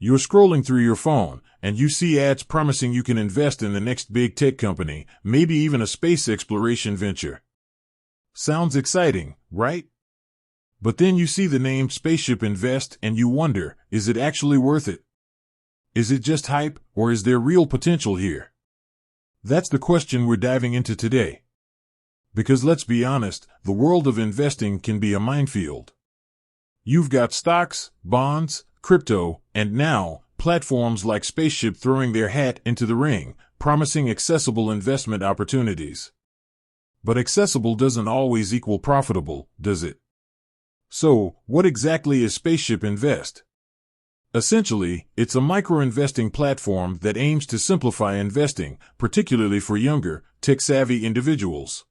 You're scrolling through your phone, and you see ads promising you can invest in the next big tech company, maybe even a space exploration venture. Sounds exciting, right? But then you see the name Spaceship Invest and you wonder, is it actually worth it? Is it just hype, or is there real potential here? That's the question we're diving into today. Because let's be honest, the world of investing can be a minefield. You've got stocks, bonds, crypto, and now, platforms like Spaceship throwing their hat into the ring, promising accessible investment opportunities. But accessible doesn't always equal profitable, does it? So, what exactly is Spaceship Invest? Essentially, it's a micro-investing platform that aims to simplify investing, particularly for younger, tech-savvy individuals.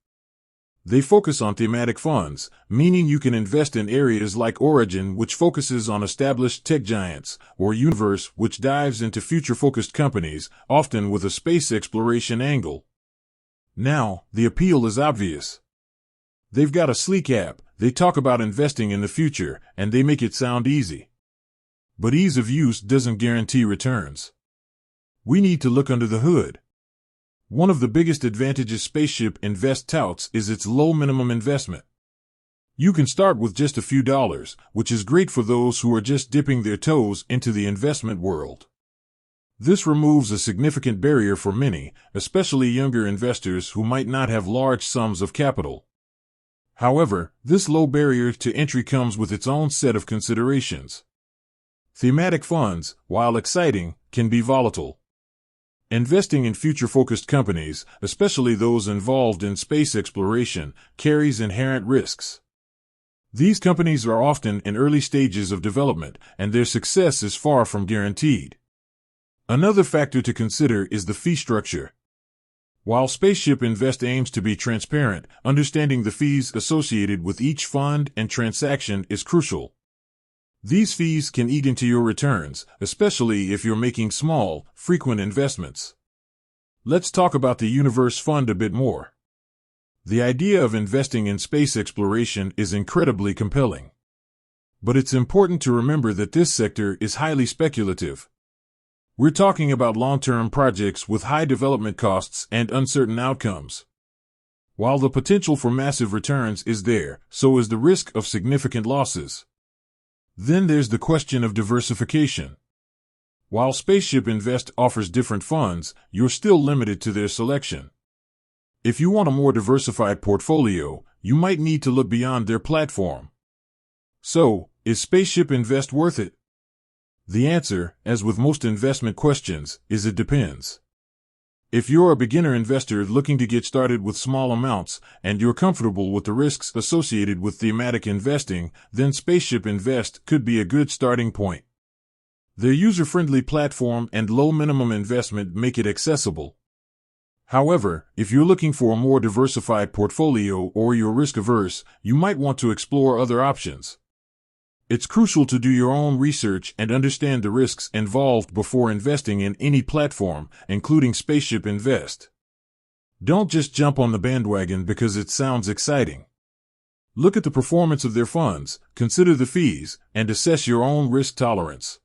They focus on thematic funds, meaning you can invest in areas like Origin, which focuses on established tech giants, or Universe, which dives into future-focused companies, often with a space exploration angle. Now, the appeal is obvious. They've got a sleek app, they talk about investing in the future, and they make it sound easy. But ease of use doesn't guarantee returns. We need to look under the hood. One of the biggest advantages Spaceship Invest touts is its low minimum investment. You can start with just a few dollars, which is great for those who are just dipping their toes into the investment world. This removes a significant barrier for many, especially younger investors who might not have large sums of capital. However, this low barrier to entry comes with its own set of considerations. Thematic funds, while exciting, can be volatile. Investing in future-focused companies, especially those involved in space exploration, carries inherent risks. These companies are often in early stages of development, and their success is far from guaranteed. Another factor to consider is the fee structure. While Spaceship Invest aims to be transparent, understanding the fees associated with each fund and transaction is crucial. These fees can eat into your returns, especially if you're making small, frequent investments. Let's talk about the Universe Fund a bit more. The idea of investing in space exploration is incredibly compelling. But it's important to remember that this sector is highly speculative. We're talking about long-term projects with high development costs and uncertain outcomes. While the potential for massive returns is there, so is the risk of significant losses. Then there's the question of diversification. While Spaceship Invest offers different funds, you're still limited to their selection. If you want a more diversified portfolio, you might need to look beyond their platform. So, is Spaceship Invest worth it? The answer, as with most investment questions, is it depends. If you're a beginner investor looking to get started with small amounts, and you're comfortable with the risks associated with thematic investing, then Spaceship Invest could be a good starting point. Their user-friendly platform and low minimum investment make it accessible. However, if you're looking for a more diversified portfolio or you're risk-averse, you might want to explore other options. It's crucial to do your own research and understand the risks involved before investing in any platform, including Spaceship Invest. Don't just jump on the bandwagon because it sounds exciting. Look at the performance of their funds, consider the fees, and assess your own risk tolerance.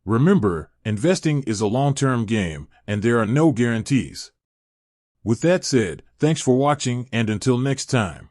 Remember, investing is a long-term game, and there are no guarantees. With that said, thanks for watching, and until next time.